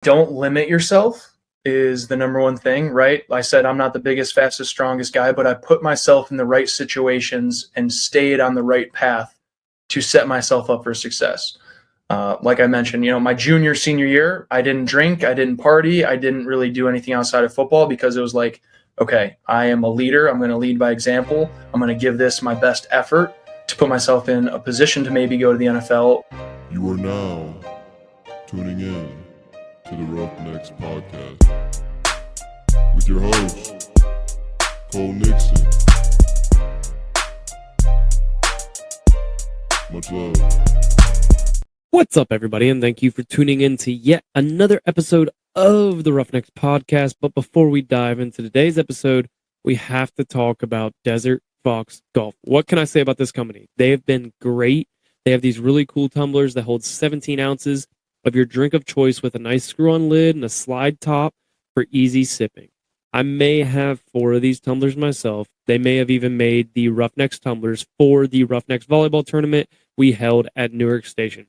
don't limit yourself is the number one thing, right? I said I'm not the biggest, fastest, strongest guy, but I put myself in the right situations and stayed on the right path to set myself up for success. Like I mentioned, my junior, senior year, I didn't drink, I didn't party, I didn't really do anything outside of football because it was like, okay, I am a leader. I'm going to lead by example. I'm going to give this my best effort to put myself in a position to maybe go to the NFL. You are now tuning in to the Roughnecks Podcast with your host, Cole Nixon. Much love. What's up, everybody, and thank you for tuning in to yet another episode of the Roughnecks Podcast. But before we dive into today's episode, we have to talk about Desert Fox Golf. What can I say about this company? They have been great. They have these really cool tumblers that hold 17 ounces of your drink of choice with a nice screw-on lid and a slide top for easy sipping. I may have 4 of these tumblers myself. They may have even made the Roughnecks tumblers for the Roughnecks volleyball tournament we held at Newark Station.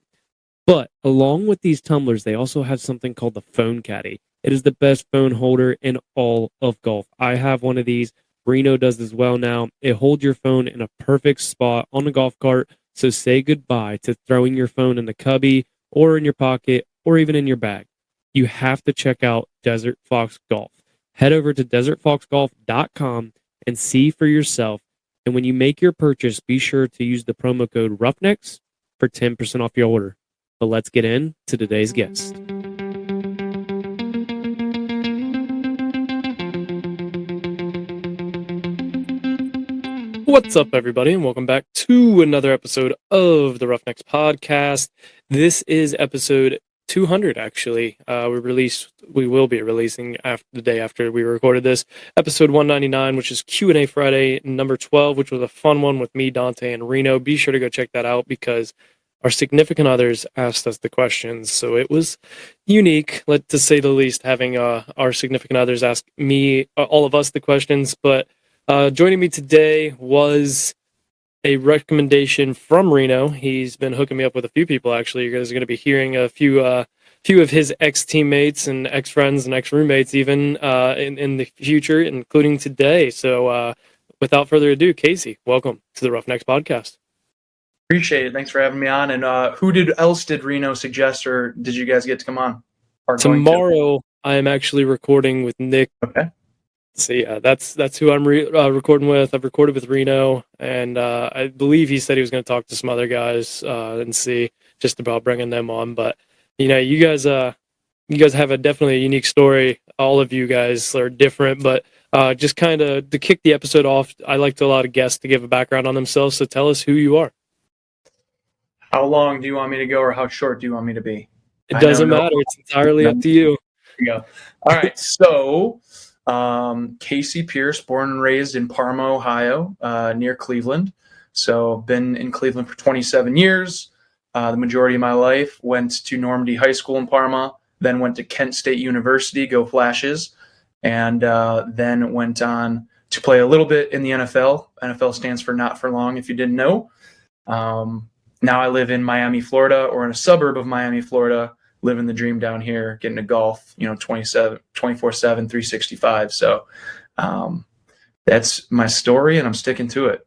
But along with these tumblers, they also have something called the phone caddy. It is the best phone holder in all of golf. I have one of these. Reno does as well now. It holds your phone in a perfect spot on the golf cart. So say goodbye to throwing your phone in the cubby or in your pocket or even in your bag. You have to check out Desert Fox Golf. Head over to desertfoxgolf.com and see for yourself. And when you make your purchase, be sure to use the promo code Roughnecks for 10% off your order. But let's get into today's guest. What's up, everybody, and welcome back to another episode of the Roughnecks Podcast. This is episode 200, actually. We will be releasing after the day after we recorded this, episode 199, which is Q&A Friday number 12, which was a fun one with me, Dante, and Reno. Be sure to go check that out because our significant others asked us the questions, so it was unique, to say the least, having our significant others ask me, all of us, the questions. But joining me today was a recommendation from Reno. He's been hooking me up with a few people, actually. You guys are going to be hearing a few of his ex-teammates and ex-friends and ex-roommates even in the future, including today. So without further ado, Casey, welcome to the Roughnecks Podcast. Appreciate it. Thanks for having me on. And who else did Reno suggest, or did you guys get to come on? Tomorrow, I am actually recording with Nick. Okay. So yeah, that's who I'm recording with. I've recorded with Reno, and I believe he said he was going to talk to some other guys and see just about bringing them on. But you guys have definitely a unique story. All of you guys are different, but just kind of to kick the episode off, I like to allow the guests to give a background on themselves. So tell us who you are. How long do you want me to go, or how short do you want me to be? It doesn't matter. It's entirely up to you. There you go. All right. So, Casey Pierce, born and raised in Parma, Ohio, near Cleveland. So, been in Cleveland for 27 years. The majority of my life. Went to Normandy High School in Parma, then went to Kent State University, go Flashes, and then went on to play a little bit in the NFL. NFL stands for Not For Long, if you didn't know. Now I live in Miami, Florida, or in a suburb of Miami, Florida, living the dream down here, getting to golf, 24/7, 365. So that's my story, and I'm sticking to it.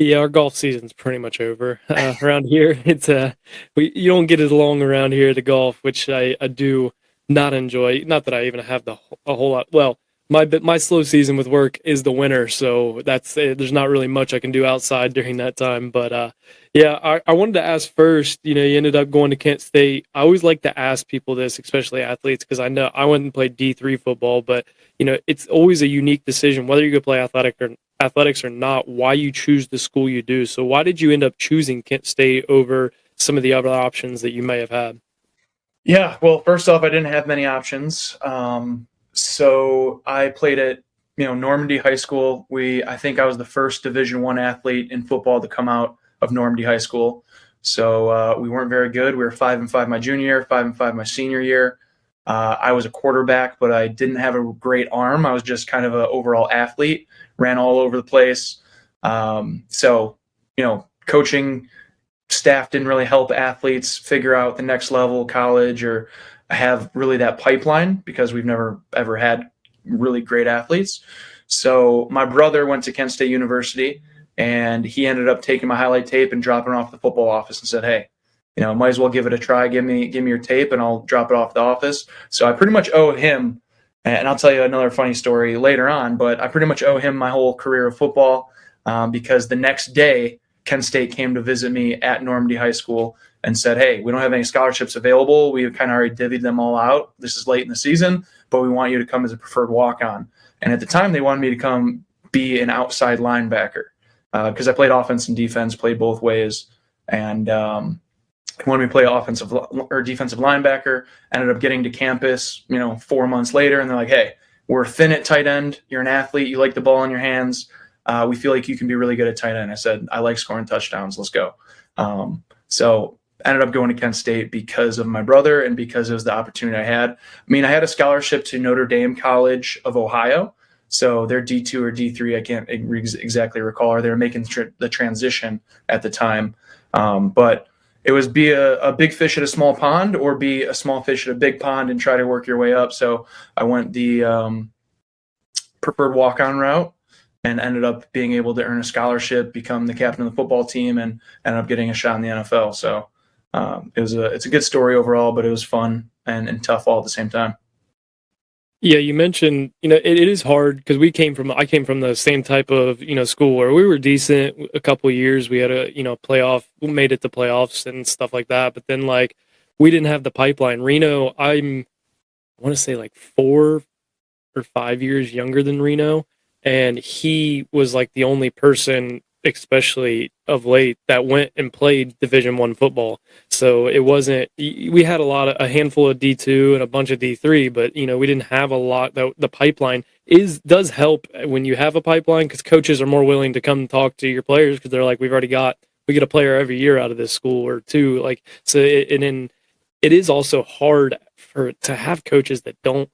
Yeah, our golf season's pretty much over around here. It's you don't get as long around here to golf, which I do not enjoy. Not that I even have a whole lot. Well, my slow season with work is the winter, so there's not really much I can do outside during that time. But yeah, I wanted to ask first. You ended up going to Kent State. I always like to ask people this, especially athletes, because I know I went and played D3 football, but it's always a unique decision whether you go play athletics or not. Why you choose the school you do. So why did you end up choosing Kent State over some of the other options that you may have had? Yeah, well, first off, I didn't have many options. So I played at Normandy High School. I think I was the first Division I athlete in football to come out of Normandy High School. So we weren't very good. We were 5-5 my junior year, 5-5 my senior year. I was a quarterback, but I didn't have a great arm. I was just kind of an overall athlete, ran all over the place. So coaching staff didn't really help athletes figure out the next level, college or I have really that pipeline because we've never ever had really great athletes. So my brother went to Kent State University, and he ended up taking my highlight tape and dropping it off the football office and said, "Hey, might as well give it a try. Give me your tape, and I'll drop it off the office." So I pretty much owe him, and I'll tell you another funny story later on, but I pretty much owe him my whole career of football because the next day, Kent State came to visit me at Normandy High School and said, "Hey, we don't have any scholarships available. We kind of already divvied them all out. This is late in the season, but we want you to come as a preferred walk-on." And at the time, they wanted me to come be an outside linebacker because I played offense and defense, played both ways, and wanted me to play offensive or defensive linebacker. Ended up getting to campus, 4 months later, and they're like, "Hey, we're thin at tight end. You're an athlete. You like the ball in your hands. We feel like you can be really good at tight end." I said, "I like scoring touchdowns. Let's go." So ended up going to Kent State because of my brother and because it was the opportunity I had. I mean, I had a scholarship to Notre Dame College of Ohio. So they're D2 or D3. I can't exactly recall, or they were making the transition at the time. But it was be a big fish at a small pond or be a small fish at a big pond and try to work your way up. So I went the preferred walk-on route and ended up being able to earn a scholarship, become the captain of the football team, and ended up getting a shot in the NFL. So it's a good story overall, but it was fun and tough all at the same time. Yeah, you mentioned, it is hard because I came from the same type of, school where we were decent a couple of years. We had a, playoff, we made it to playoffs and stuff like that. But then we didn't have the pipeline. Reno, I want to say 4 or 5 years younger than Reno. And he was the only person, especially of late, that went and played Division I football. So it wasn't, we had a handful of D2 and a bunch of D3, but we didn't have a lot. The pipeline does help when you have a pipeline, because coaches are more willing to come talk to your players because they're like, we get a player every year out of this school or two. It is also hard to have coaches that don't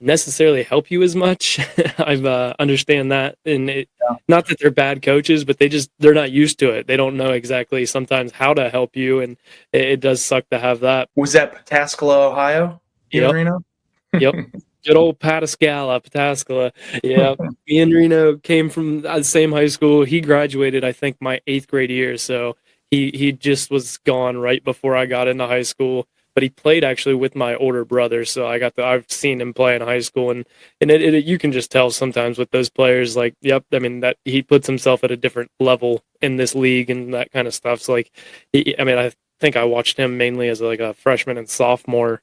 necessarily help you as much. I've understand that, and not that they're bad coaches, but they're not used to it. They don't know exactly sometimes how to help you, and it does suck to have that. Was that Pataskala, Ohio? Yep. Reno? Yep. Good old Pataskala. Yeah. Me and Reno came from the same high school. He graduated, I think, my 8th grade year, so he just was gone right before I got into high school. But he played actually with my older brother, so I've seen him play in high school, and you can just tell sometimes with those players, that he puts himself at a different level in this league and that kind of stuff. So I think I watched him mainly as a freshman and sophomore.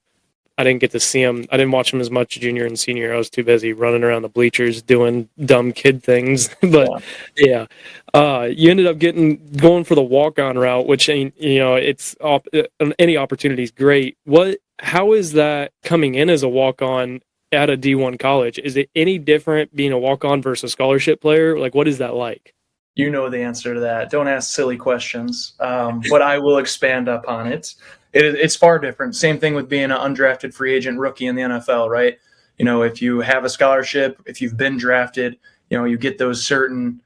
I didn't get to see him. I didn't watch him as much junior and senior. I was too busy running around the bleachers doing dumb kid things. But yeah, you ended up going for the walk-on route, which it's any opportunity is great. How is that coming in as a walk-on at a D1 college? Is it any different being a walk-on versus a scholarship player? What is that like? You know the answer to that. Don't ask silly questions, but I will expand upon it. It's far different. Same thing with being an undrafted free agent rookie in the NFL, right? If you have a scholarship, if you've been drafted, you get those certain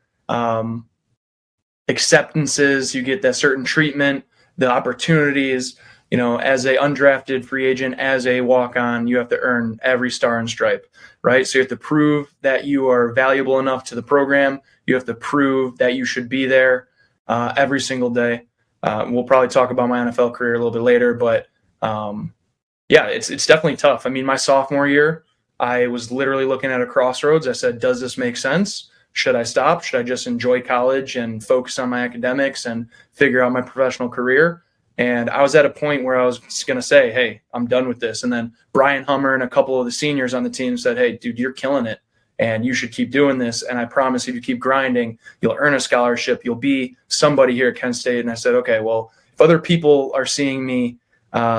acceptances, you get that certain treatment, the opportunities. As a undrafted free agent, as a walk-on, you have to earn every star and stripe, right? So you have to prove that you are valuable enough to the program. You have to prove that you should be there every single day. We'll probably talk about my NFL career a little bit later, but it's definitely tough. I mean, my sophomore year, I was literally looking at a crossroads. I said, does this make sense? Should I stop? Should I just enjoy college and focus on my academics and figure out my professional career? And I was at a point where I was going to say, hey, I'm done with this. And then Brian Hummer and a couple of the seniors on the team said, hey, dude, you're killing it, and you should keep doing this. And I promise if you keep grinding, you'll earn a scholarship. You'll be somebody here at Kent State. And I said, okay, well, if other people are seeing me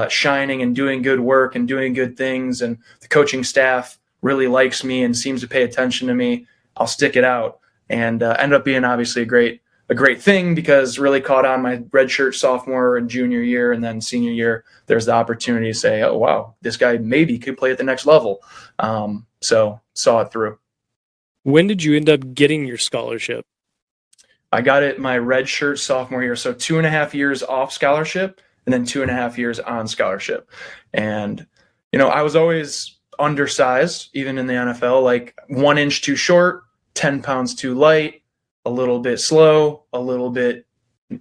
shining and doing good work and doing good things, and the coaching staff really likes me and seems to pay attention to me, I'll stick it out. And ended up being obviously a great thing, because really caught on my redshirt sophomore and junior year, and then senior year, there's the opportunity to say, oh, wow, this guy maybe could play at the next level. So saw it through. When did you end up getting your scholarship? I got it my redshirt sophomore year. So 2.5 years off scholarship and then 2.5 years on scholarship. And I was always undersized, even in the NFL, like 1 inch too short, 10 pounds too light, a little bit slow, a little bit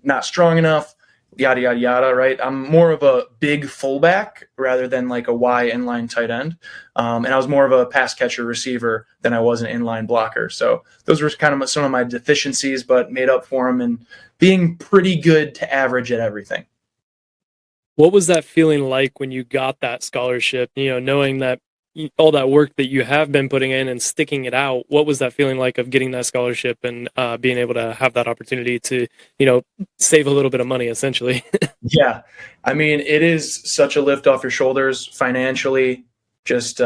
not strong enough, yada, yada, yada, right? I'm more of a big fullback rather than like a Y inline tight end. And I was more of a pass catcher receiver than I was an inline blocker. So those were kind of some of my deficiencies, but made up for them and being pretty good to average at everything. What was that feeling like when you got that scholarship? Knowing that all that work that you have been putting in and sticking it out, what was that feeling like of getting that scholarship and being able to have that opportunity to, save a little bit of money, essentially? Yeah. I mean, it is such a lift off your shoulders financially, just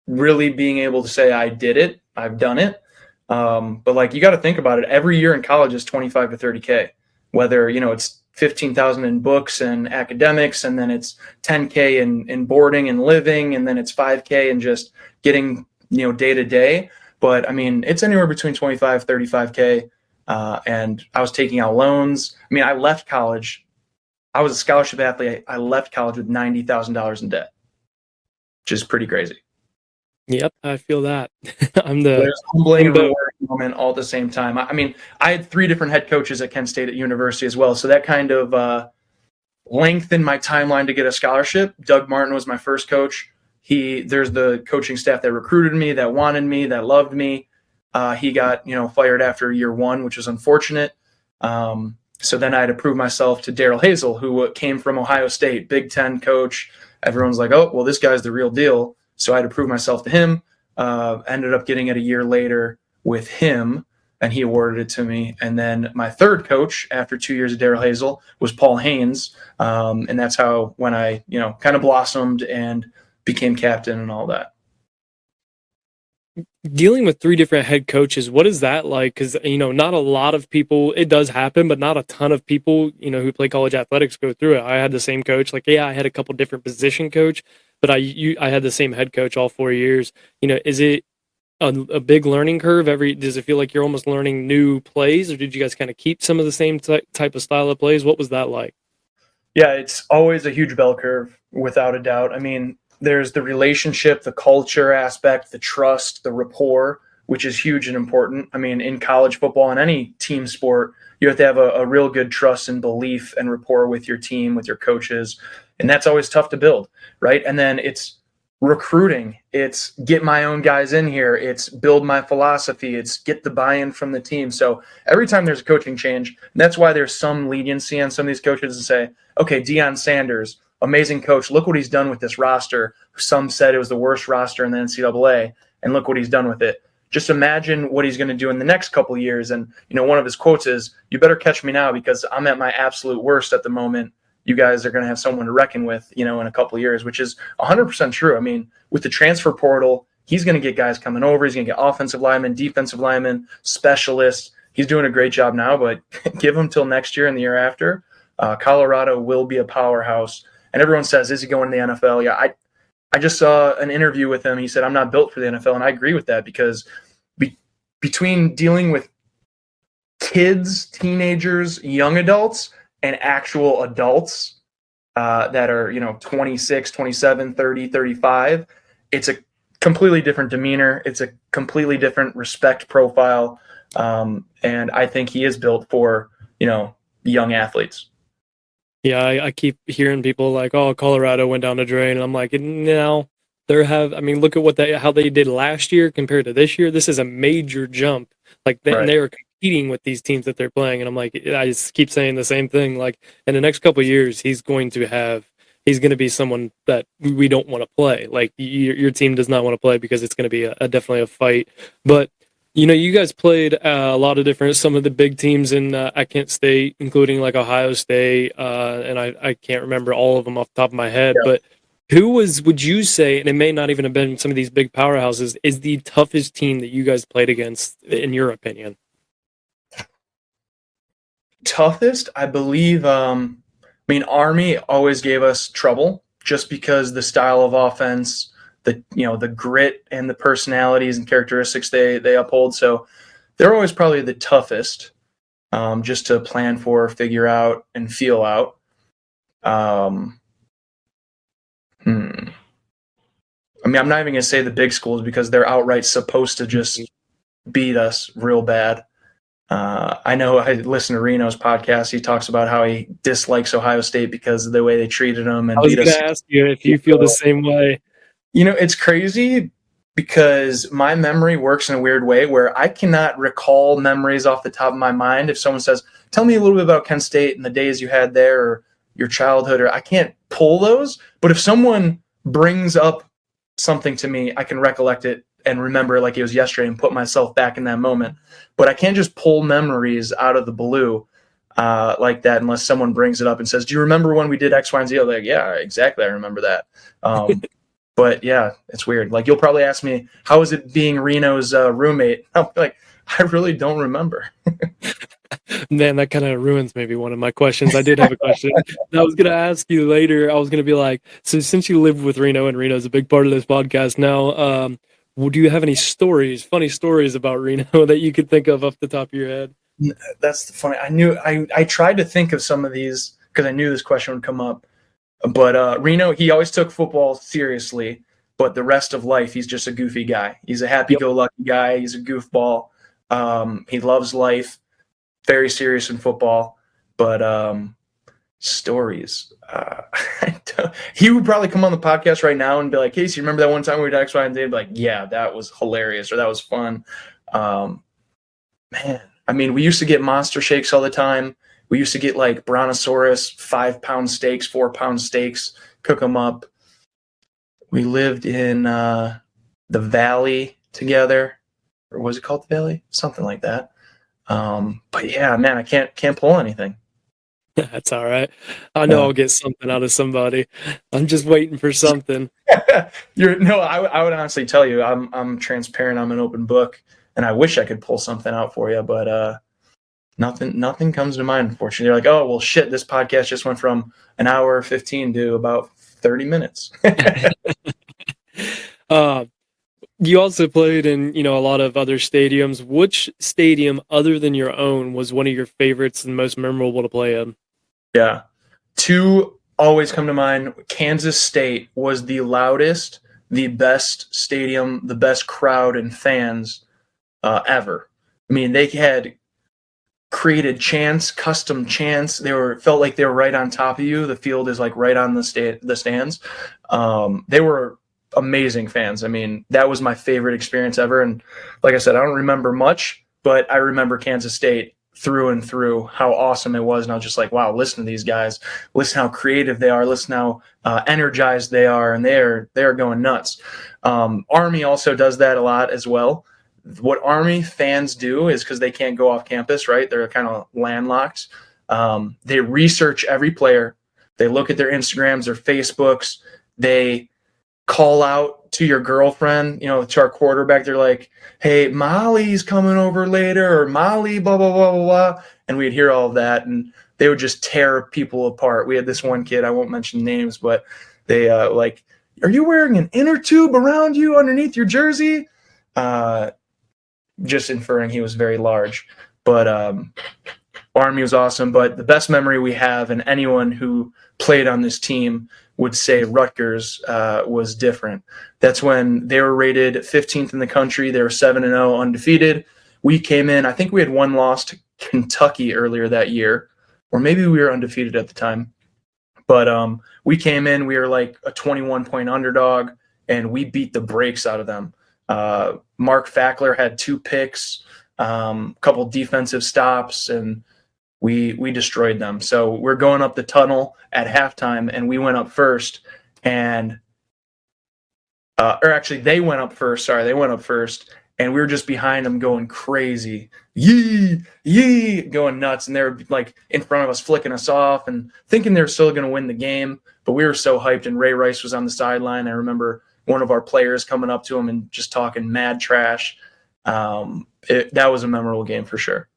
really being able to say, I did it, I've done it. But like, you got to think about it. Every year in college is 25 to 30K, whether, it's 15,000 in books and academics, and then it's 10K in boarding and living, and then it's 5K and just getting, day to day. But I mean, it's anywhere between 25, 35K. And I was taking out loans. I mean, I left college. I was a scholarship athlete. I left college with $90,000 in debt, which is pretty crazy. Yep, I feel that. There's humbling and rewarding moment all at the same time. I mean, I had 3 different head coaches at Kent State University as well, so that kind of lengthened my timeline to get a scholarship. Doug Martin was my first coach. There's the coaching staff that recruited me, that wanted me, that loved me. He got fired after year 1, which was unfortunate. So then I had to prove myself to Daryl Hazel, who came from Ohio State, Big Ten coach. Everyone's like, oh, well, this guy's the real deal. So I had to prove myself to him. Ended up getting it a year later with him, and he awarded it to me. And then my third coach after 2 years of Daryl Hazel was Paul Haynes. And that's how when I, kind of blossomed and became captain and all that. Dealing with 3 different head coaches, what is that like? Because, not a lot of people, it does happen, but not a ton of people, who play college athletics go through it. I had the same coach. Like, yeah, I had a couple different position coach, but I had the same head coach all 4 years. Is it a big learning curve? Does it feel like you're almost learning new plays, or did you guys kind of keep some of the same type of style of plays? What was that like? Yeah, it's always a huge bell curve, without a doubt. I mean, there's the relationship, the culture aspect, the trust, the rapport, which is huge and important. I mean, in college football and any team sport, you have to have a real good trust and belief and rapport with your team, with your coaches. And that's always tough to build, right? And then it's recruiting. It's get my own guys in here. It's build my philosophy. It's get the buy-in from the team. So every time there's a coaching change, that's why there's some leniency on some of these coaches and say, okay, Deion Sanders, amazing coach. Look what he's done with this roster. Some said it was the worst roster in the NCAA, and look what he's done with it. Just imagine what he's going to do in the next couple of years. And, one of his quotes is, you better catch me now because I'm at my absolute worst at the moment. You guys are going to have someone to reckon with, in a couple of years, which is 100% true. I mean, with the transfer portal, he's going to get guys coming over. He's going to get offensive linemen, defensive linemen, specialists. He's doing a great job now, but give him till next year and the year after. Colorado will be a powerhouse. And everyone says, is he going to the NFL? Yeah, I just saw an interview with him. He said, I'm not built for the NFL. And I agree with that because between dealing with kids, teenagers, young adults, and actual adults that are, 26, 27, 30, 35, it's a completely different demeanor. It's a completely different respect profile. And I think he is built for, young athletes. Yeah, I keep hearing people like, "Oh, Colorado went down the drain," and I'm like, "No, look at how they did last year compared to this year. This is a major jump. Like, Right. they are competing with these teams that they're playing." And I'm like, I just keep saying the same thing. Like, in the next couple of years, he's going to be someone that we don't want to play. Like, your team does not want to play because it's going to be definitely a fight. But you guys played a lot of some of the big teams at Kent State, including like Ohio State, and I can't remember all of them off the top of my head, Yeah. but who would you say, and it may not even have been some of these big powerhouses, is the toughest team that you guys played against, in your opinion? Toughest, I believe, Army always gave us trouble just because the style of offense, the grit and the personalities and characteristics they uphold. So they're always probably the toughest, just to plan for, figure out, and feel out. I mean, I'm not even going to say the big schools because they're outright supposed to just beat us real bad. I know I listen to Reno's podcast. He talks about how he dislikes Ohio State because of the way they treated him and I was beat going us. to ask you if you feel the same way. You know, it's crazy because my memory works in a weird way where I cannot recall memories off the top of my mind. If someone says, tell me a little bit about Kent State and the days you had there or your childhood, or I can't pull those. But if someone brings up something to me, I can recollect it and remember it like it was yesterday and put myself back in that moment. But I can't just pull memories out of the blue like that unless someone brings it up and says, do you remember when we did X, Y, and Z? I'm like, yeah, exactly. I remember that. But yeah, it's weird. Like you'll probably ask me, how is it being Reno's roommate? I'm like, I really don't remember. Man, that kind of ruins maybe one of my questions. I did have a question. I was going to ask you later. I was going to be like, so since you live with Reno and Reno's a big part of this podcast now, do you have any stories, funny stories about Reno that you could think of off the top of your head? That's funny. I tried to think of some of these because I knew this question would come up. But Reno, he always took football seriously, but the rest of life, he's just a goofy guy. He's a happy-go-lucky guy. He's a goofball. He loves life, very serious in football. But stories. He would probably come on the podcast right now and be like, Casey, remember that one time we did X, Y, and Z? I'd be like, yeah, that was hilarious, or that was fun. Man, I mean, we used to get monster shakes all the time. We used to get like Brontosaurus 5-pound steaks, 4-pound steaks, cook them up. We lived in the Valley together, or was it called the Valley? Something like that. But yeah, man, I can't pull anything. That's all right. I know I'll get something out of somebody. I'm just waiting for something. I would honestly tell you, I'm transparent. I'm an open book, and I wish I could pull something out for you, but nothing comes to mind, unfortunately. You're like, oh, well, shit, this podcast just went from an hour 15 to about 30 minutes. You also played in, a lot of other stadiums. Which stadium other than your own was one of your favorites and most memorable to play in? Yeah. Two always come to mind. Kansas State was the loudest, the best stadium, the best crowd and fans ever. I mean, they had created chants, custom chants. Felt like they were right on top of you. The field is like right on the stands. They were amazing fans. I mean, that was my favorite experience ever. And like I said, I don't remember much, but I remember Kansas State through and through, how awesome it was. And I was just like, wow, listen to these guys. Listen how creative they are. Listen how energized they are. And they're going nuts. Army also does that a lot as well. What Army fans do is because they can't go off campus, right? They're kind of landlocked. They research every player. They look at their Instagrams, their Facebooks. They call out to your girlfriend, to our quarterback. They're like, hey, Molly's coming over later, or Molly, blah, blah, blah, blah, blah. And we'd hear all of that, and they would just tear people apart. We had this one kid, I won't mention names, but they are you wearing an inner tube around you underneath your jersey? Just inferring he was very large. But Army was awesome. But the best memory we have, and anyone who played on this team would say Rutgers was different. That's when they were rated 15th in the country. They were 7-0, undefeated. We came in, I think we had one loss to Kentucky earlier that year, or maybe we were undefeated at the time. But we came in, we were like a 21-point underdog, and we beat the brakes out of them. Mark Fackler had 2 picks, a couple defensive stops, and we destroyed them. So we're going up the tunnel at halftime, and we went up first. And or actually, they went up first. Sorry, they went up first, and we were just behind them going crazy, yee, going nuts. And they were like in front of us, flicking us off, and thinking they were still going to win the game. But we were so hyped, and Ray Rice was on the sideline. I remember one of our players coming up to him and just talking mad trash. That was a memorable game for sure.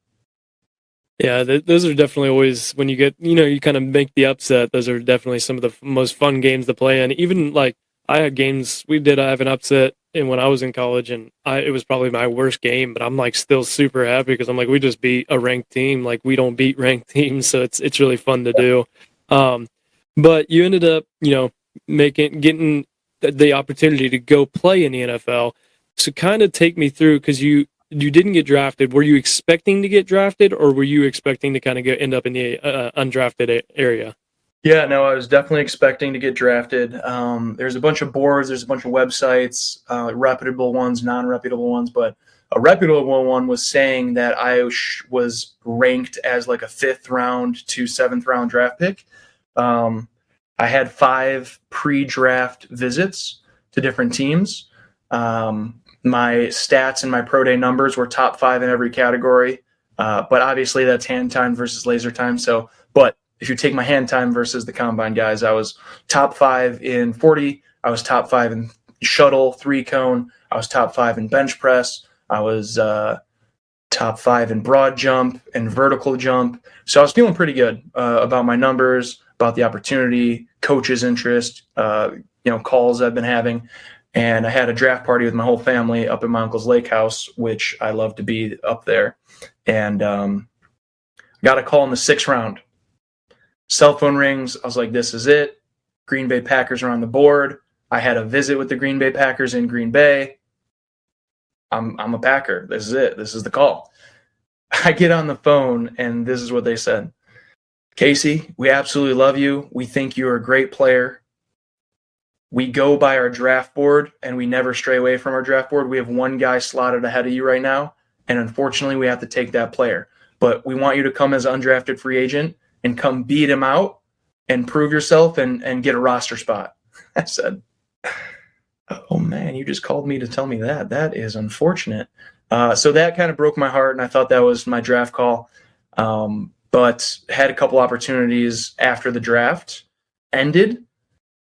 Yeah, those are definitely always, when you get, you kind of make the upset, those are definitely some of the most fun games to play. And even like I had games, I have an upset when I was in college, and it was probably my worst game, but I'm like still super happy because I'm like, we just beat a ranked team. Like we don't beat ranked teams. So it's really fun to do. But you ended up, getting the opportunity to go play in the NFL. So kind of take me through, because you didn't get drafted. Were you expecting to get drafted, or were you expecting to kind of end up in the undrafted area? Yeah, no, I was definitely expecting to get drafted. There's a bunch of boards, there's a bunch of websites, reputable ones, non-reputable ones, but a reputable one was saying that I was ranked as like a 5th round to 7th round draft pick. I had 5 pre-draft visits to different teams. My stats and my pro day numbers were top 5 in every category. But obviously that's hand time versus laser time. But if you take my hand time versus the combine guys, I was top 5 in 40. I was top 5 in shuttle, 3-cone. I was top 5 in bench press. I was top 5 in broad jump and vertical jump. So I was feeling pretty good about my numbers, about the opportunity, coach's interest, calls I've been having. And I had a draft party with my whole family up at my uncle's lake house, which I love to be up there. And got a call in the 6th round. Cell phone rings. I was like, this is it. Green Bay Packers are on the board. I had a visit with the Green Bay Packers in Green Bay. I'm a Packer. This is it. This is the call. I get on the phone, and this is what they said. Casey, we absolutely love you. We think you're a great player. We go by our draft board, and we never stray away from our draft board. We have one guy slotted ahead of you right now, and unfortunately, we have to take that player. But we want you to come as an undrafted free agent and come beat him out and prove yourself and get a roster spot. I said, oh, man, you just called me to tell me that. That is unfortunate. So that kind of broke my heart, and I thought that was my draft call. But had a couple opportunities after the draft ended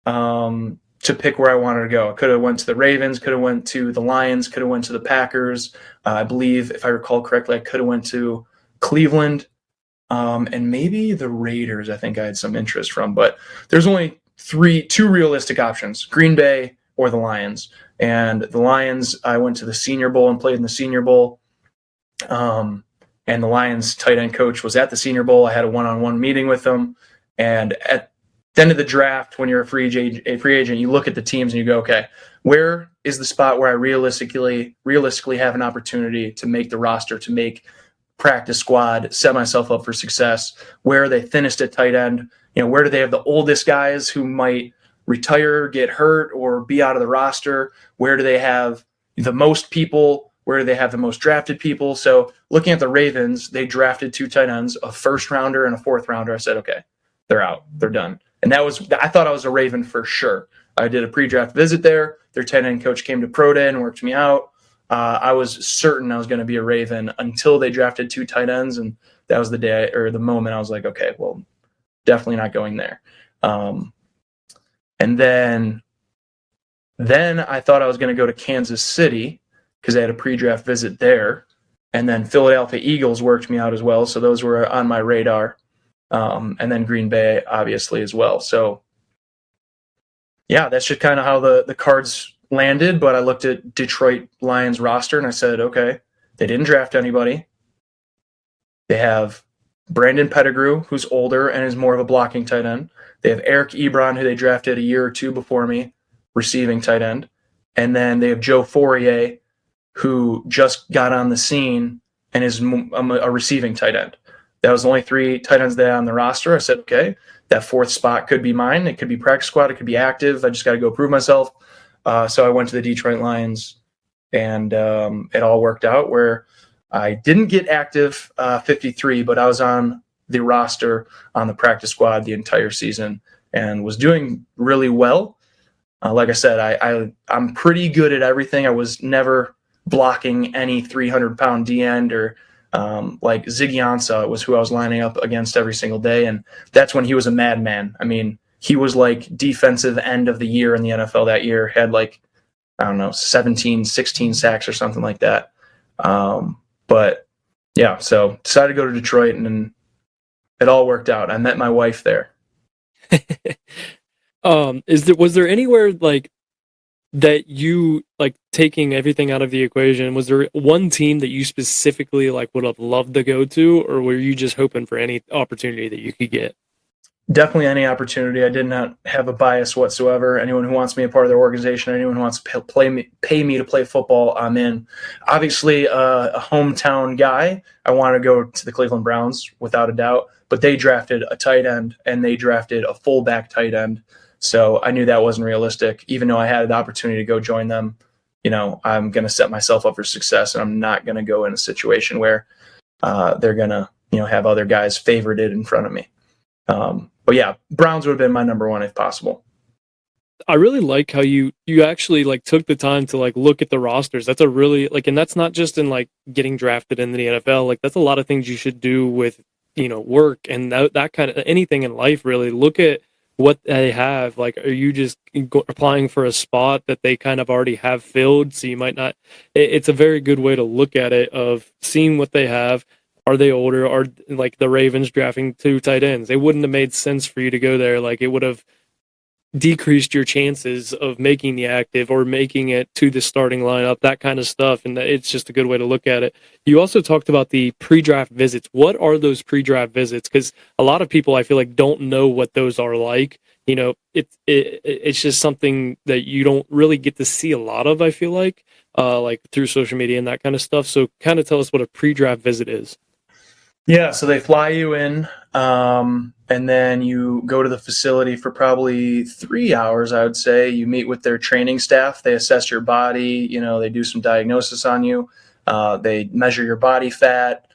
to pick where I wanted to go. I could have went to the Ravens, could have went to the Lions, could have went to the Packers. I believe, if I recall correctly, I could have went to Cleveland. And maybe the Raiders, I think I had some interest from. But there's only two realistic options, Green Bay or the Lions. And the Lions, I went to the Senior Bowl and played in the Senior Bowl. And the Lions tight end coach was at the Senior Bowl. I had a one-on-one meeting with him. And at the end of the draft, when you're a free agent, you look at the teams and you go, okay, where is the spot where I realistically have an opportunity to make the roster, to make practice squad, set myself up for success? Where are they thinnest at tight end? Where do they have the oldest guys who might retire, get hurt, or be out of the roster? Where do they have the most people? Where do they have the most drafted people? So looking at the Ravens, they drafted 2 tight ends, a 1st rounder and a 4th rounder. I said, okay, they're out. They're done. And I thought I was a Raven for sure. I did a pre-draft visit there. Their tight end coach came to pro day and worked me out. I was certain I was going to be a Raven until they drafted 2 tight ends. And that was the day or the moment I was like, okay, well, definitely not going there. And then I thought I was going to go to Kansas City because I had a pre-draft visit there. And then Philadelphia Eagles worked me out as well. So those were on my radar. And then Green Bay, obviously, as well. So, yeah, that's just kind of how the cards landed. But I looked at Detroit Lions roster and I said, okay, they didn't draft anybody. They have Brandon Pettigrew, who's older and is more of a blocking tight end. They have Eric Ebron, who they drafted a year or 2 before me, receiving tight end. And then they have Joe Fourier, who just got on the scene and is a receiving tight end. That was the only 3 tight ends they had on the roster. I said, okay, that 4th spot could be mine. It could be practice squad. It could be active. I just got to go prove myself. So I went to the Detroit Lions, and it all worked out where I didn't get active 53, but I was on the roster on the practice squad the entire season and was doing really well. Like I said, I'm pretty good at everything. I was never blocking any 300-pound D-end or like Ziggy Ansah was who I was lining up against every single day. And that's when he was a madman. I mean, he was like defensive end of the year in the NFL that year, had 17, 16 sacks or something like that. But yeah, so decided to go to Detroit and it all worked out. I met my wife there. Was there anywhere that you taking everything out of the equation? Was there one team that you specifically would have loved to go to, or were you just hoping for any opportunity that you could get? Definitely any opportunity. I did not have a bias whatsoever. Anyone who wants me a part of their organization, anyone who wants to pay me to play football, I'm in. Obviously, a hometown guy. I want to go to the Cleveland Browns without a doubt. But they drafted a tight end and they drafted a fullback tight end. So I knew that wasn't realistic. Even though I had the opportunity to go join them, I'm going to set myself up for success, and I'm not going to go in a situation where they're going to, have other guys favorited in front of me. But yeah, Browns would have been my number one if possible. I really like how you actually like took the time to like look at the rosters. That's a really and that's not just in like getting drafted into the NFL. Like that's a lot of things you should do with, work and that kind of anything in life really. Look at what they have. Like, are you just applying for a spot that they kind of already have filled? So you might not, it's a very good way to look at it of seeing what they have. Are they older? Are like the Ravens drafting 2 tight ends? It wouldn't have made sense for you to go there. Like it would have decreased your chances of making the active or making it to the starting lineup, that kind of stuff. And it's just a good way to look at it. You also talked about the pre-draft visits. What are those pre-draft visits? Because a lot of people, I feel like, don't know what those are like. It's just something that you don't really get to see a lot of, I feel like through social media and that kind of stuff. So kind of tell us what a pre-draft visit is. Yeah, so they fly you in, and then you go to the facility for probably 3 hours, I would say. You meet with their training staff. They assess your body. They do some diagnosis on you. They measure your body fat,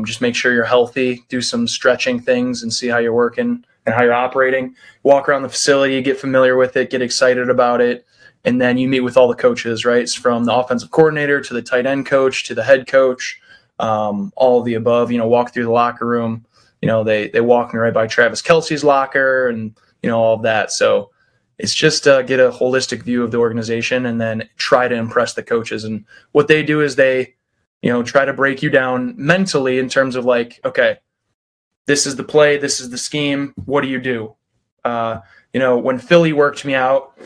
just make sure you're healthy, do some stretching things and see how you're working and how you're operating. Walk around the facility, get familiar with it, get excited about it. And then you meet with all the coaches, right? It's from the offensive coordinator to the tight end coach to the head coach. All of the above, walk through the locker room, they walk me right by Travis Kelce's locker and, all of that. So it's just get a holistic view of the organization and then try to impress the coaches. And what they do is they, try to break you down mentally in terms of like, okay, this is the play, this is the scheme. What do you do? When Philly worked me out,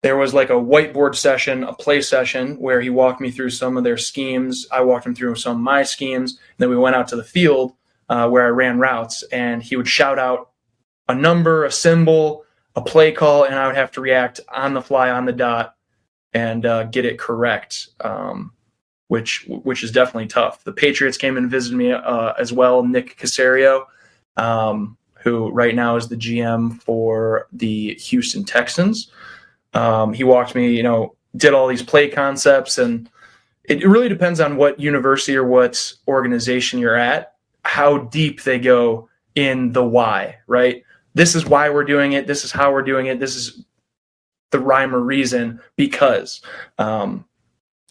there was like a whiteboard session, a play session where he walked me through some of their schemes. I walked him through some of my schemes. And then we went out to the field where I ran routes, and he would shout out a number, a symbol, a play call, and I would have to react on the fly, on the dot, and get it correct, which is definitely tough. The Patriots came and visited me as well, Nick Caserio, who right now is the GM for the Houston Texans. He walked me, did all these play concepts, and it really depends on what university or what organization you're at, how deep they go in the why, right? This is why we're doing it. This is how we're doing it. This is the rhyme or reason because.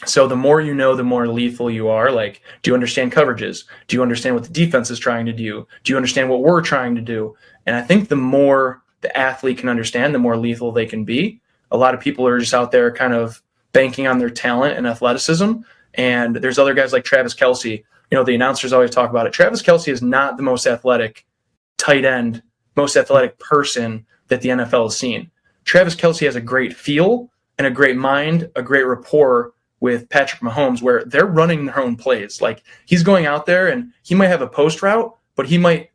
So the more you know, the more lethal you are. Like, do you understand coverages? Do you understand what the defense is trying to do? Do you understand what we're trying to do? And I think the more the athlete can understand, the more lethal they can be. A lot of people are just out there kind of banking on their talent and athleticism. And there's other guys like Travis Kelce. The announcers always talk about it. Travis Kelce is not the most athletic tight end, most athletic person that the NFL has seen. Travis Kelce has a great feel and a great mind, a great rapport with Patrick Mahomes, where they're running their own plays. Like, he's going out there and he might have a post route, but he might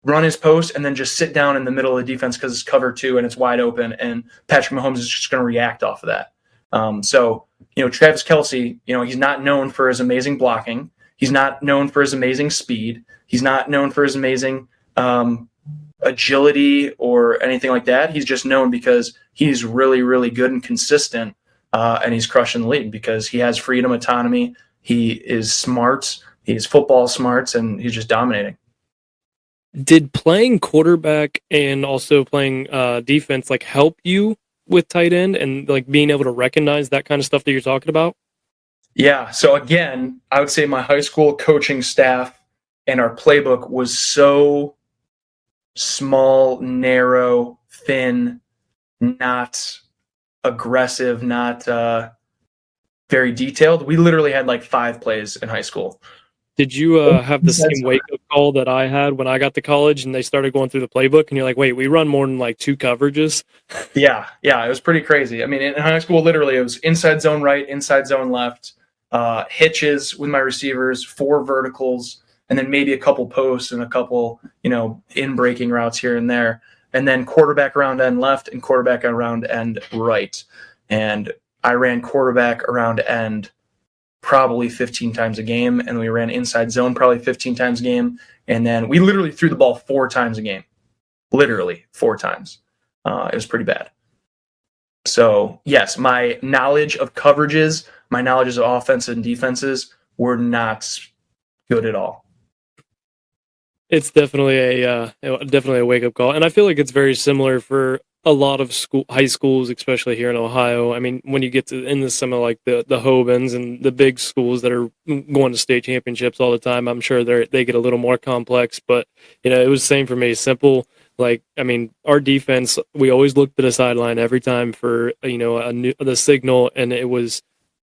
run his post and then just sit down in the middle of the defense because it's cover 2 and it's wide open, and Patrick Mahomes is just going to react off of that. Travis Kelce, he's not known for his amazing blocking. He's not known for his amazing speed. He's not known for his amazing agility or anything like that. He's just known because he's really, really good and consistent, and he's crushing the league because he has freedom, autonomy. He is smart. He's football smarts, and he's just dominating. Did playing quarterback and also playing defense help you with tight end and being able to recognize that kind of stuff that you're talking about? Yeah. So again, I would say my high school coaching staff and our playbook was so small, narrow, thin, not aggressive, not very detailed. We literally had 5 plays in high school. Did you have the same wake-up call that I had when I got to college and they started going through the playbook and you're like, wait, we run more than 2 coverages? Yeah, it was pretty crazy. I mean, in high school, literally, it was inside zone right, inside zone left, hitches with my receivers, 4 verticals, and then maybe a couple posts and a couple, in-breaking routes here and there. and then quarterback around end left and quarterback around end right. And I ran quarterback around end probably 15 times a game, and we ran inside zone probably 15 times a game. And then we literally threw the ball 4 times a game. Literally 4 times. It was pretty bad. So, yes, my knowledge of coverages, my knowledge of offenses and defenses were not good at all. It's definitely a wake-up call. And I feel like it's very similar for a lot of high schools, especially here in Ohio. I mean, when you get into some of like the Hobans and the big schools that are going to state championships all the time, I'm sure they get a little more complex. But, you know, it was the same for me. Simple. Like, I mean, our defense, we always looked at a sideline every time for, you know, the signal, and it was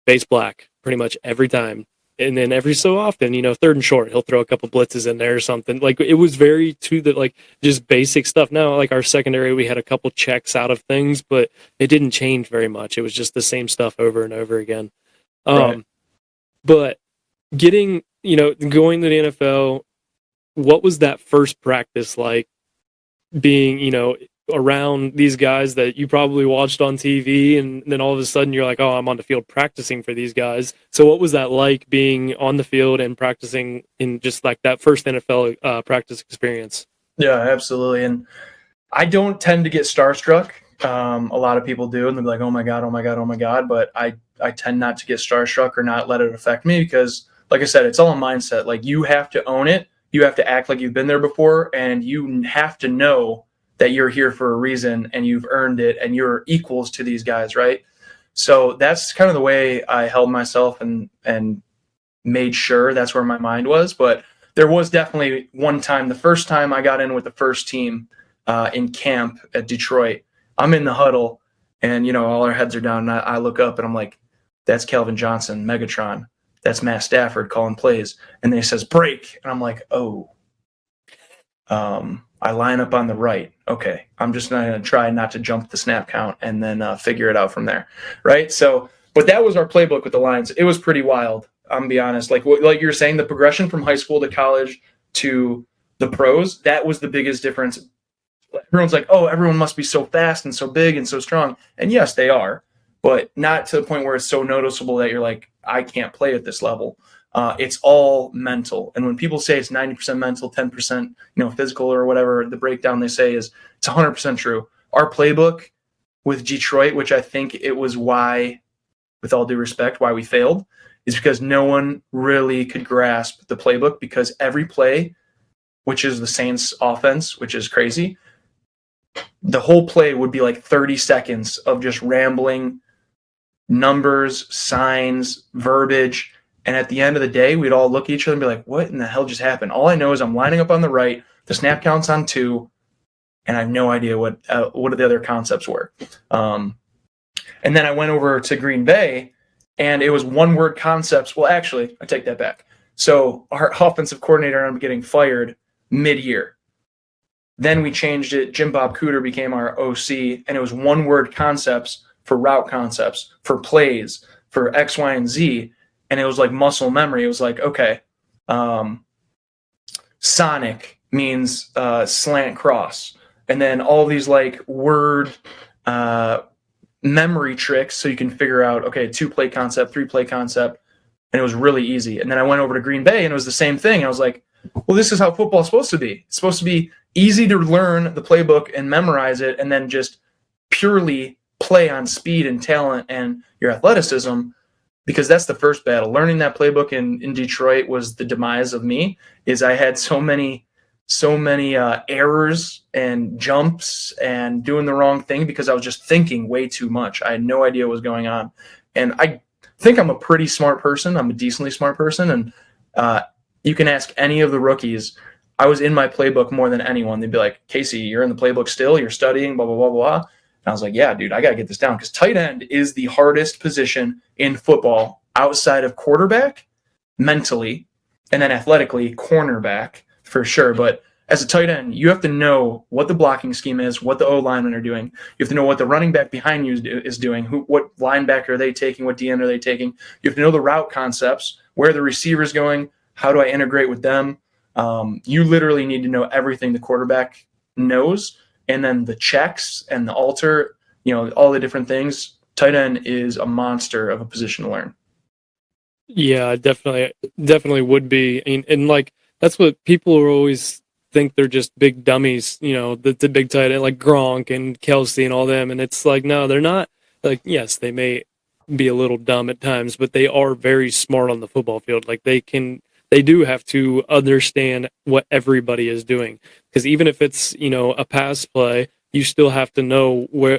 base black pretty much every time. And then every so often, you know, 3rd and short, he'll throw a couple blitzes in there or something. Like, it was very just basic stuff. Now, like our secondary, we had a couple checks out of things, but it didn't change very much. It was just the same stuff over and over again. Right. But going to the NFL, what was that first practice like? Being, you know, around these guys that you probably watched on TV, and then all of a sudden you're like, oh, I'm on the field practicing for these guys. So what was that like, being on the field and practicing in just like that first NFL practice experience? Yeah, absolutely. And I don't tend to get starstruck. A lot of people do, and they're like, oh my God, oh my God, oh my God. But I tend not to get starstruck or not let it affect me, because, like I said, it's all a mindset. Like, you have to own it. You have to act like you've been there before, and you have to know that you're here for a reason and you've earned it and you're equals to these guys, right? So that's kind of the way I held myself and made sure that's where my mind was. But there was definitely one time, the first time I got in with the first team in camp at Detroit, I'm in the huddle, and, you know, all our heads are down, and I look up and I'm like, that's Calvin Johnson, Megatron. That's Matt Stafford calling plays. And then he says, break. And I'm like, oh, I line up on the right. Okay, I'm just going to try not to jump the snap count and then figure it out from there. Right. So, but that was our playbook with the Lions. It was pretty wild. I'm going to be honest. Like you're saying, the progression from high school to college to the pros, that was the biggest difference. Everyone's like, oh, everyone must be so fast and so big and so strong. And yes, they are, but not to the point where it's so noticeable that you're like, I can't play at this level. It's all mental. And when people say it's 90% mental, 10%, physical or whatever, the breakdown they say is, it's 100% true. Our playbook with Detroit, which I think it was why, with all due respect, why we failed, is because no one really could grasp the playbook, because every play, which is the Saints offense, which is crazy, the whole play would be like 30 seconds of just rambling, numbers, signs, verbiage. And at the end of the day, we'd all look at each other and be like, what in the hell just happened? All I know is I'm lining up on the right, the snap count's on 2, and I have no idea what the other concepts were. And then I went over to Green Bay, and it was one-word concepts. Well, actually, I take that back. So our offensive coordinator ended up getting fired mid-year. Then we changed it. Jim Bob Cooter became our OC, and it was one-word concepts for route concepts, for plays, for X, Y, and Z. And it was like muscle memory. It was like, okay, Sonic means slant cross. And then all these like word memory tricks so you can figure out, okay, 2-play concept, 3-play concept. And it was really easy. And then I went over to Green Bay, and it was the same thing. I was like, well, this is how football is supposed to be. It's supposed to be easy to learn the playbook and memorize it, and then just purely play on speed and talent and your athleticism, because that's the first battle. Learning that playbook in Detroit was the demise of me. Is I had so many errors and jumps and doing the wrong thing because I was just thinking way too much. I had no idea what was going on. And I think I'm a pretty smart person. I'm a decently smart person. And you can ask any of the rookies. I was in my playbook more than anyone. They'd be like, Casey, you're in the playbook still? You're studying, blah, blah, blah, blah. And I was like, yeah, dude, I got to get this down, because tight end is the hardest position in football outside of quarterback, mentally, and then athletically, cornerback for sure. But as a tight end, you have to know what the blocking scheme is, what the O-linemen are doing. You have to know what the running back behind you is doing, what linebacker are they taking, what DN are they taking. You have to know the route concepts, where the receiver's going, how do I integrate with them. You literally need to know everything the quarterback knows, and then the checks and the alter, all the different things, tight end is a monster of a position to learn. Yeah, definitely would be. And like, that's what people are always think they're just big dummies, the big tight end like Gronk and Kelsey and all them. And it's like, no, they're not. Like, yes, they may be a little dumb at times, but they are very smart on the football field. Like they do have to understand what everybody is doing. Because even if it's, a pass play, you still have to know where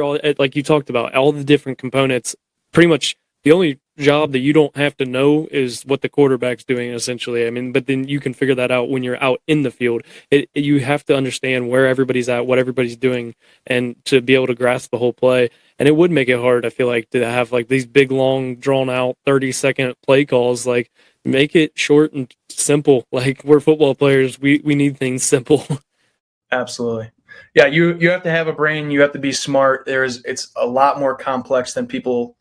all, like you talked about, all the different components. Pretty much the only job that you don't have to know is what the quarterback's doing, essentially. I mean, but then you can figure that out when you're out in the field. You have to understand where everybody's at, what everybody's doing, and to be able to grasp the whole play. And it would make it hard, I feel like, to have like these big, long, drawn out 30-second play calls. Like, make it short and simple. Like, we're football players. We need things simple. Absolutely. Yeah, you have to have a brain. You have to be smart. It's a lot more complex than people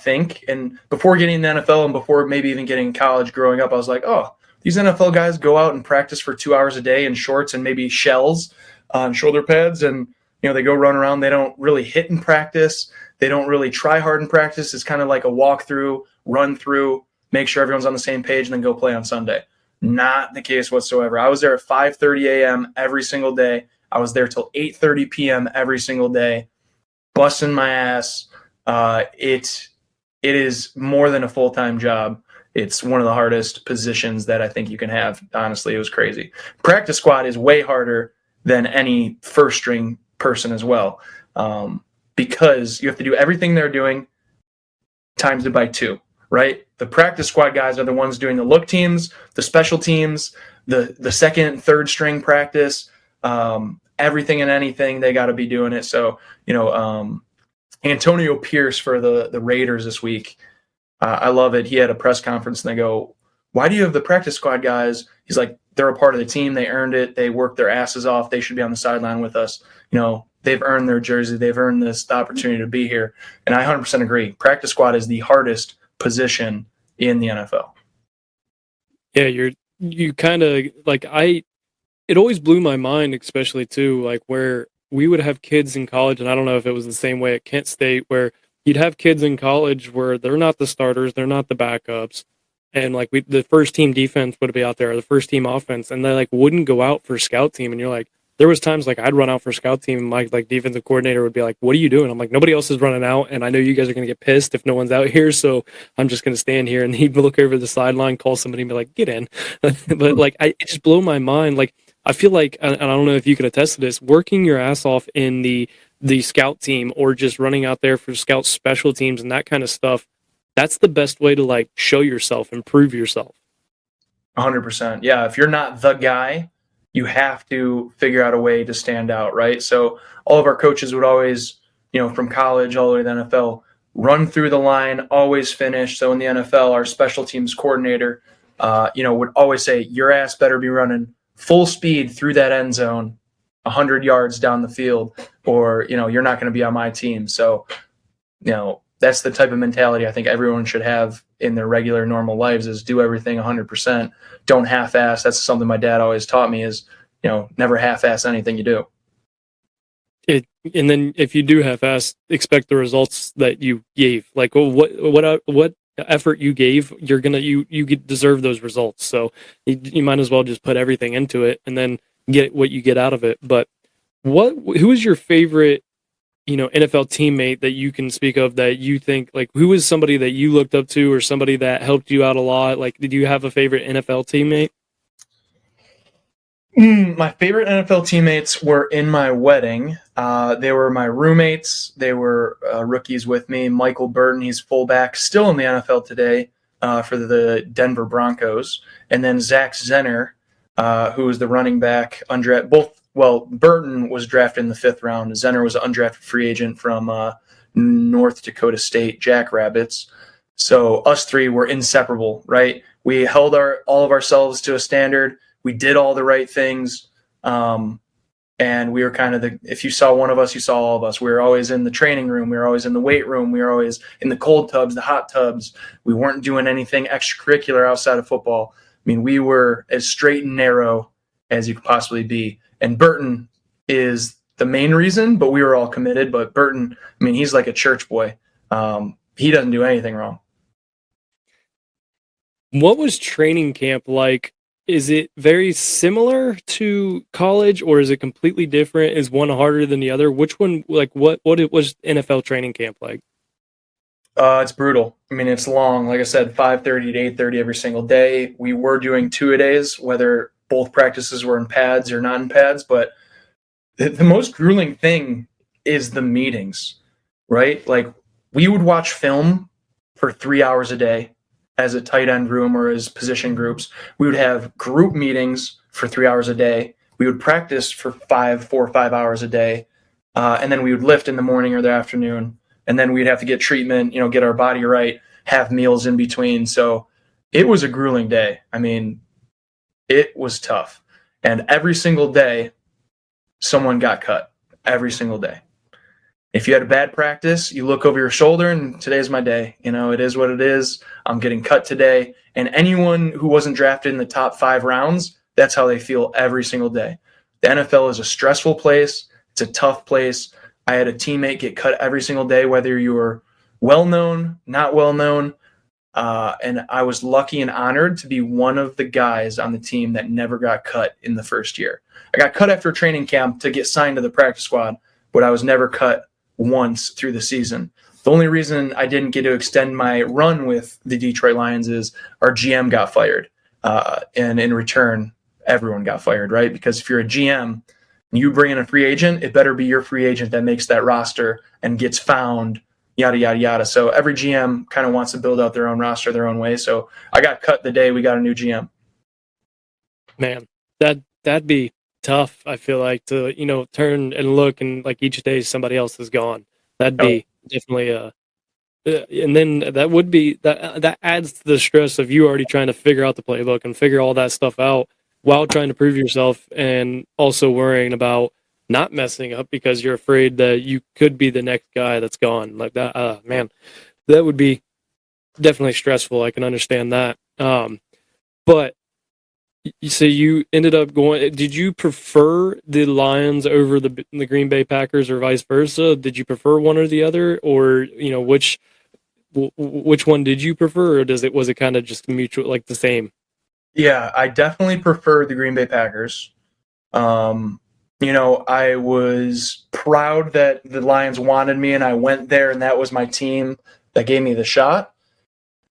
think. And before getting the NFL and before maybe even getting college growing up, I was like, oh, these NFL guys go out and practice for 2 hours a day in shorts and maybe shells on shoulder pads. And, they go run around. They don't really hit in practice. They don't really try hard in practice. It's kind of like a walk through, run through, make sure everyone's on the same page, and then go play on Sunday. Not the case whatsoever. I was there at 5:30 a.m. every single day. I was there till 8:30 p.m. every single day, busting my ass. It is more than a full-time job. It's one of the hardest positions that I think you can have. Honestly, it was crazy. Practice squad is way harder than any first-string person as well, because you have to do everything they're doing times it by 2, right? The practice squad guys are the ones doing the look teams, the special teams, the second and third string practice, everything and anything, they got to be doing it. So, Antonio Pierce for the Raiders this week, I love it. He had a press conference and they go, why do you have the practice squad guys? He's like, they're a part of the team. They earned it. They worked their asses off. They should be on the sideline with us. They've earned their jersey. They've earned the opportunity to be here. And I 100% agree. Practice squad is the hardest position in the NFL. Yeah, you kind of like it always blew my mind, especially too, like where we would have kids in college, and I don't know if it was the same way at Kent State, where you'd have kids in college where they're not the starters, they're not the backups, and like the first team defense would be out there, or the first team offense, and they like wouldn't go out for scout team, and you're like, there was times like I'd run out for scout team, and my like defensive coordinator would be like, "What are you doing?" I'm like, "Nobody else is running out, and I know you guys are gonna get pissed if no one's out here, so I'm just gonna stand here." And he'd look over the sideline, call somebody, and be like, "Get in." But like, it just blew my mind. Like, I feel like, and I don't know if you can attest to this, working your ass off in the scout team or just running out there for scout special teams and that kind of stuff, that's the best way to like show yourself, improve yourself. 100%. Yeah, if you're not the guy, you have to figure out a way to stand out, right? So all of our coaches would always, from college all the way to the NFL, run through the line, always finish. So in the NFL, our special teams coordinator, would always say, your ass better be running full speed through that end zone, 100 yards down the field, or, you're not going to be on my team. So, that's the type of mentality I think everyone should have in their regular normal lives, is do everything 100%. Don't half-ass. That's something my dad always taught me, is, never half-ass anything you do. And then if you do half-ass, expect the results that you gave. Like, what effort you gave, you deserve those results. So you might as well just put everything into it and then get what you get out of it. But who is your favorite, NFL teammate that you can speak of that you think, like, who is somebody that you looked up to or somebody that helped you out a lot? Like, did you have a favorite NFL teammate? My favorite NFL teammates were in my wedding. They were my roommates. They were rookies with me. Michael Burton, he's fullback, still in the NFL today for the Denver Broncos. And then Zach Zenner, who was the running back, undrafted. Burton was drafted in the 5th round. Zenner was an undrafted free agent from North Dakota State Jackrabbits. So us three were inseparable, right? We held all of ourselves to a standard. We did all the right things. And we were kind of if you saw one of us, you saw all of us. We were always in the training room. We were always in the weight room. We were always in the cold tubs, the hot tubs. We weren't doing anything extracurricular outside of football. I mean, we were as straight and narrow as you could possibly be. And Burton is the main reason, but we were all committed. But Burton, I mean, he's like a church boy. He doesn't do anything wrong. What was training camp like? Is it very similar to college, or is it completely different? Is one harder than the other? Which one, like, what it was NFL training camp like? It's brutal. I mean, it's long. Like I said, 5:30 to 8:30 every single day. We were doing 2-a-days, whether both practices were in pads or not in pads. But the most grueling thing is the meetings, right? Like, we would watch film for 3 hours a day as a tight end room or as position groups. We would have group meetings for 3 hours a day. We would practice for 4 or 5 hours a day. And then we would lift in the morning or the afternoon. And then we'd have to get treatment, get our body right, have meals in between. So it was a grueling day. I mean, it was tough. And every single day, someone got cut. Every single day. If you had a bad practice, you look over your shoulder and today's my day. It is what it is. I'm getting cut today. And anyone who wasn't drafted in the top 5 rounds, that's how they feel every single day. The NFL is a stressful place. It's a tough place. I had a teammate get cut every single day, whether you were well-known, not well-known. And I was lucky and honored to be one of the guys on the team that never got cut in the first year. I got cut after training camp to get signed to the practice squad, but I was never cut once through the season. The only reason I didn't get to extend my run with the Detroit Lions is our GM got fired. And in return, everyone got fired, right? Because if you're a GM and you bring in a free agent, it better be your free agent that makes that roster and gets found, yada, yada, yada. So every GM kind of wants to build out their own roster their own way. So I got cut the day we got a new GM. Man, that'd be tough, I feel like, to turn and look and like each day somebody else is gone. That'd be definitely and then that would be that adds to the stress of you already trying to figure out the playbook and figure all that stuff out while trying to prove yourself, and also worrying about not messing up because you're afraid that you could be the next guy that's gone. Like that, man, that would be definitely stressful. I can understand that. But so you ended up going. Did you prefer the Lions over the Green Bay Packers, or vice versa? Did you prefer one or the other, or which one did you prefer, or was it kind of just mutual, like the same? Yeah, I definitely prefer the Green Bay Packers. I was proud that the Lions wanted me, and I went there, and that was my team that gave me the shot.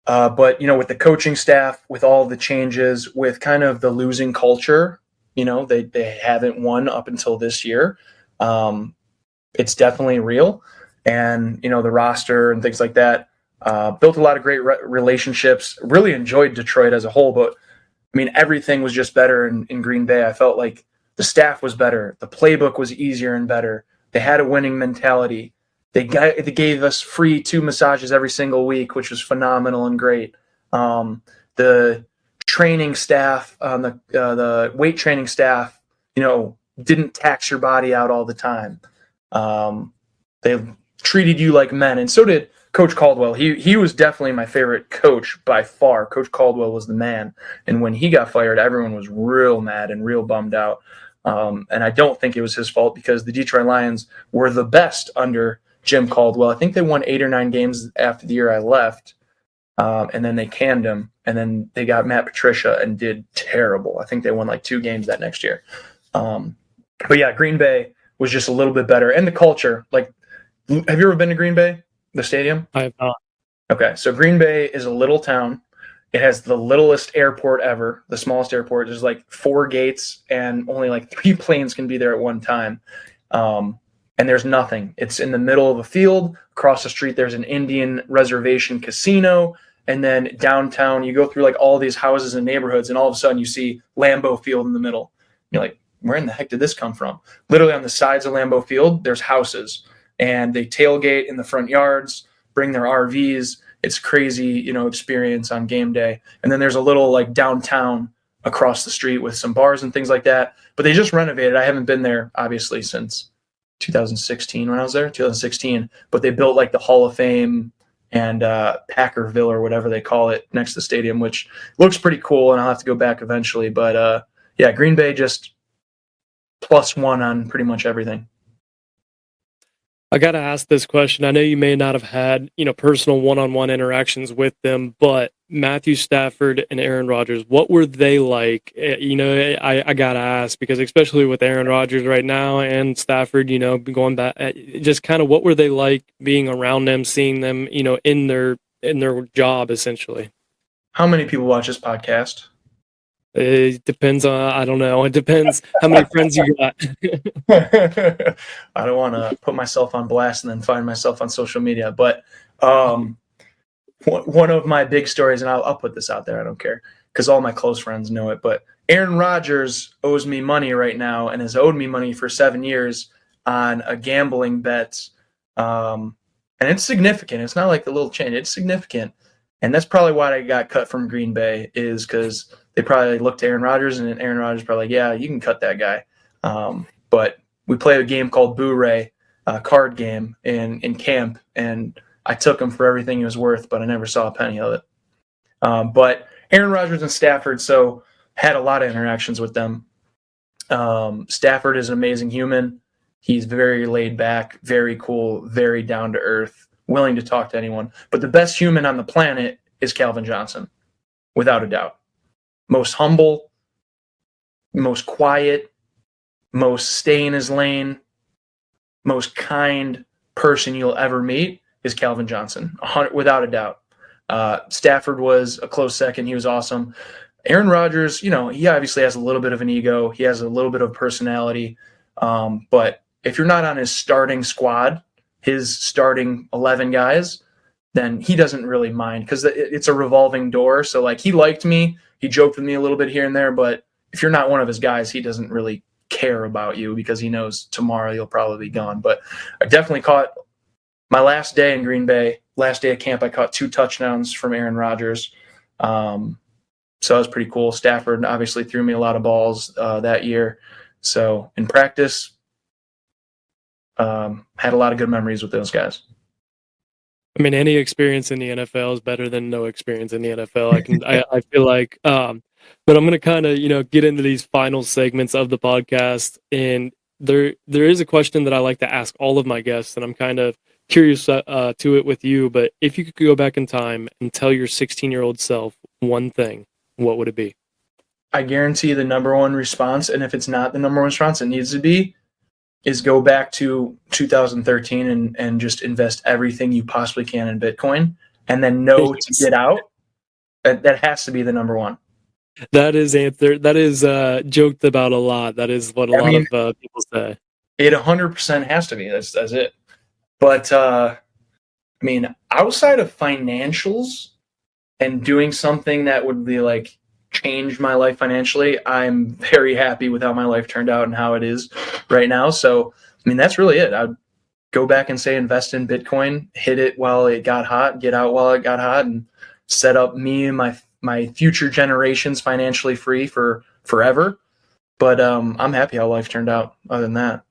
But with the coaching staff, with all the changes, with kind of the losing culture, they haven't won up until this year. It's definitely real. And, the roster and things like that, built a lot of great relationships, really enjoyed Detroit as a whole. But, everything was just better in Green Bay. I felt like the staff was better. The playbook was easier and better. They had a winning mentality. They gave us free 2 massages every single week, which was phenomenal and great. The training staff, the weight training staff, didn't tax your body out all the time. They treated you like men, and so did Coach Caldwell. He was definitely my favorite coach by far. Coach Caldwell was the man, and when he got fired, everyone was real mad and real bummed out. And I don't think it was his fault, because the Detroit Lions were the best under Jim Caldwell. I think they won 8 or 9 games after the year I left, and then they canned him, and then they got Matt Patricia and did terrible. I think they won like 2 games that next year. But yeah, Green Bay was just a little bit better, and the culture. Like, have you ever been to Green Bay, the stadium? I have not. Okay, so Green Bay is a little town. It has the littlest airport ever, the smallest airport. There's like 4 gates, and only like 3 planes can be there at one time. And there's nothing. It's in the middle of a field. Across the street, there's an Indian reservation casino. And then downtown, you go through like all these houses and neighborhoods, and all of a sudden you see Lambeau Field in the middle. You're like, where in the heck did this come from? Literally on the sides of Lambeau Field, there's houses. And they tailgate in the front yards, bring their RVs. It's crazy, experience on game day. And then there's a little like downtown across the street with some bars and things like that. But they just renovated. I haven't been there, obviously, since 2016 when I was there, 2016. But they built like the Hall of Fame and Packerville or whatever they call it next to the stadium, which looks pretty cool. And I'll have to go back eventually. But yeah, Green Bay just +1 on pretty much everything. I got to ask this question. I know you may not have had, personal one-on-one interactions with them, but Matthew Stafford and Aaron Rodgers, what were they like? I got to ask because especially with Aaron Rodgers right now and Stafford, going back, just kind of what were they like being around them, seeing them, in their job essentially? How many people watch this podcast? It depends on, I don't know. It depends how many friends you got. I don't want to put myself on blast and then find myself on social media. But one of my big stories, and I'll put this out there, I don't care, because all my close friends know it, but Aaron Rodgers owes me money right now and has owed me money for 7 years on a gambling bet. And it's significant. It's not like a little change. It's significant. And that's probably why I got cut from Green Bay, is because they probably looked to Aaron Rodgers, and Aaron Rodgers probably like, yeah, you can cut that guy. But we played a game called Boo Ray, a card game in camp, and I took him for everything he was worth, but I never saw a penny of it. But Aaron Rodgers and Stafford, so had a lot of interactions with them. Stafford is an amazing human. He's very laid back, very cool, very down to earth, willing to talk to anyone. But the best human on the planet is Calvin Johnson, without a doubt. Most humble, most quiet, most stay in his lane, most kind person you'll ever meet is Calvin Johnson, without a doubt. Stafford was a close second. He was awesome. Aaron Rodgers, he obviously has a little bit of an ego. He has a little bit of personality. But if you're not on his starting squad, his starting 11 guys, then he doesn't really mind because it's a revolving door. So, he liked me. He joked with me a little bit here and there. But if you're not one of his guys, he doesn't really care about you because he knows tomorrow you'll probably be gone. But I definitely caught my last day in Green Bay, last day of camp, I caught 2 touchdowns from Aaron Rodgers. So that was pretty cool. Stafford obviously threw me a lot of balls that year. So in practice, had a lot of good memories with those guys. I mean, any experience in the NFL is better than no experience in the NFL. I feel like, but I'm going to kind of, get into these final segments of the podcast. And there is a question that I like to ask all of my guests, and I'm kind of curious to it with you. But if you could go back in time and tell your 16-year-old self one thing, what would it be? I guarantee the number one response, and if it's not the number one response, it needs to be, is go back to 2013 and just invest everything you possibly can in Bitcoin, and then know to get out. That has to be the number one. That is joked about a lot. That is what a lot of people say. It 100% has to be. That's it. But outside of financials and doing something that would be change my life financially, I'm very happy with how my life turned out and how it is right now. So, that's really it. I'd go back and say invest in Bitcoin, hit it while it got hot, get out while it got hot, and set up me and my future generations financially free for forever. But I'm happy how life turned out other than that.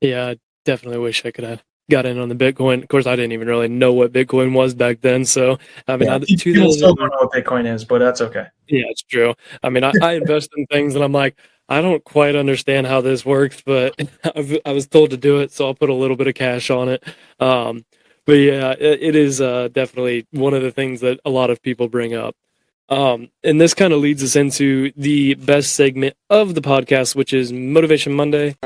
Yeah, I definitely wish I could have got in on the Bitcoin. Of course, I didn't even really know what Bitcoin was back then. So, people still don't know what Bitcoin is, but that's okay. Yeah, it's true. I invest in things and I'm like, I don't quite understand how this works, but I was told to do it, so I'll put a little bit of cash on it. But yeah, it is definitely one of the things that a lot of people bring up. And this kind of leads us into the best segment of the podcast, which is Motivation Monday.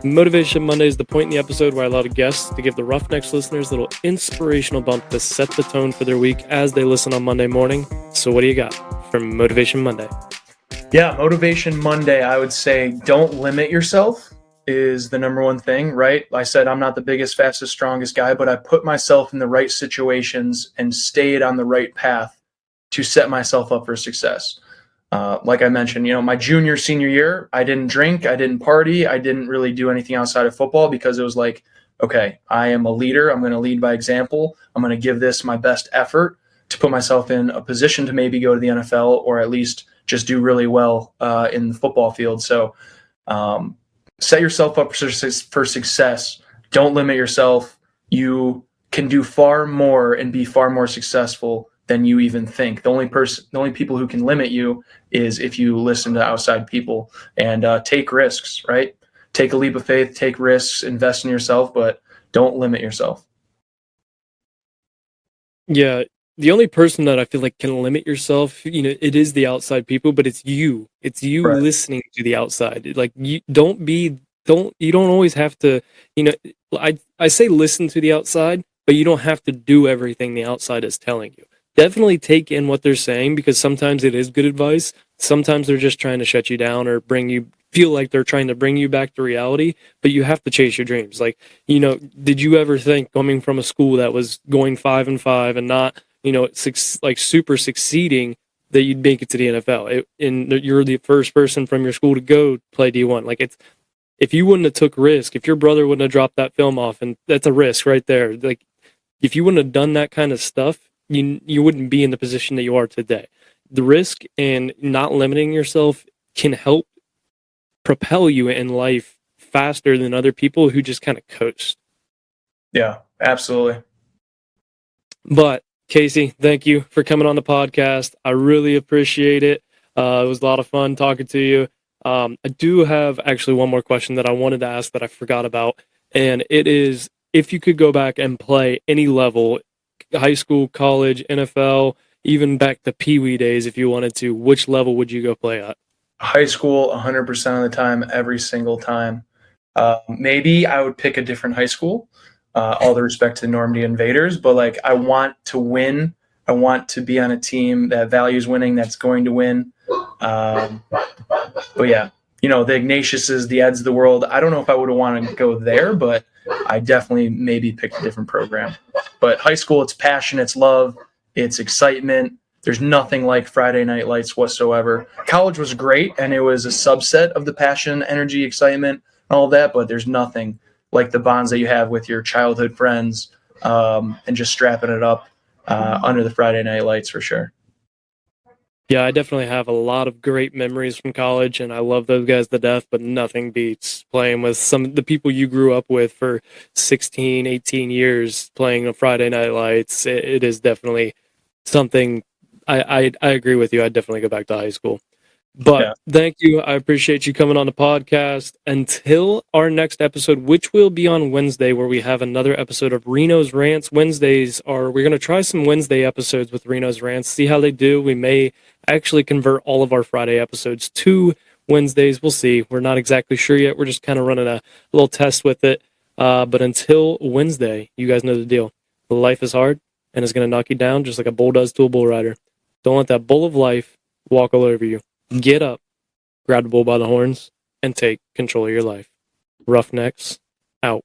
Motivation Monday is the point in the episode where I allow the guests to give the Roughnecks listeners a little inspirational bump to set the tone for their week as they listen on Monday morning. So what do you got for Motivation Monday? Yeah, Motivation Monday, I would say don't limit yourself is the number one thing, right? I said I'm not the biggest, fastest, strongest guy, but I put myself in the right situations and stayed on the right path to set myself up for success. Like I mentioned, my junior, senior year, I didn't drink, I didn't party, I didn't really do anything outside of football because it was like, okay, I am a leader. I'm going to lead by example. I'm going to give this my best effort to put myself in a position to maybe go to the NFL or at least just do really well in the football field. So set yourself up for success. Don't limit yourself. You can do far more and be far more successful than you even think. The only people who can limit you is if you listen to outside people and take risks, right? Take a leap of faith, take risks, invest in yourself, but don't limit yourself. Yeah, the only person that I feel like can limit yourself, it is the outside people, but it's you. It's you Right. listening to the outside. Like you you don't always have to, you know, I say listen to the outside, but you don't have to do everything the outside is telling you. Definitely take in what they're saying because sometimes it is good advice. Sometimes they're just trying to shut you down or feel like they're trying to bring you back to reality, but you have to chase your dreams. Like, did you ever think coming from a school that was going 5-5 and not, super succeeding that you'd make it to the NFL? And you're the first person from your school to go play D1. Like if you wouldn't have took risk, if your brother wouldn't have dropped that film off, and that's a risk right there. Like if you wouldn't have done that kind of stuff, you wouldn't be in the position that you are today. The risk and not limiting yourself can help propel you in life faster than other people who just kind of coast. Yeah, absolutely. But Casey, thank you for coming on the podcast. I really appreciate it. It was a lot of fun talking to you. I do have actually one more question that I wanted to ask that I forgot about. And it is, if you could go back and play any level, high school, college, NFL, even back to Pee Wee days, if you wanted to, which level would you go play at? High school, 100% of the time, every single time. Maybe I would pick a different high school. All the respect to the Normandy Invaders, but like I want to win. I want to be on a team that values winning, that's going to win. But yeah, the Ignatiuses, the Eds of the world. I don't know if I would have wanted to go there, but I definitely maybe picked a different program. But high school, it's passion, it's love, it's excitement. There's nothing like Friday Night Lights whatsoever. College was great, and it was a subset of the passion, energy, excitement, and all that, but there's nothing like the bonds that you have with your childhood friends and just strapping it up under the Friday Night Lights for sure. Yeah, I definitely have a lot of great memories from college, and I love those guys to death, but nothing beats playing with some of the people you grew up with for 16, 18 years, playing on Friday Night Lights. It is definitely something. I agree with you. I'd definitely go back to high school. But Thank you. I appreciate you coming on the podcast. Until our next episode, which will be on Wednesday, where we have another episode of Reno's Rants. We're going to try some Wednesday episodes with Reno's Rants, see how they do. We may actually convert all of our Friday episodes to Wednesdays. We'll see. We're not exactly sure yet. We're just kind of running a little test with it. But until Wednesday, you guys know the deal. Life is hard, and it's going to knock you down just like a bull does to a bull rider. Don't let that bull of life walk all over you. Get up, grab the bull by the horns, and take control of your life. Roughnecks, out.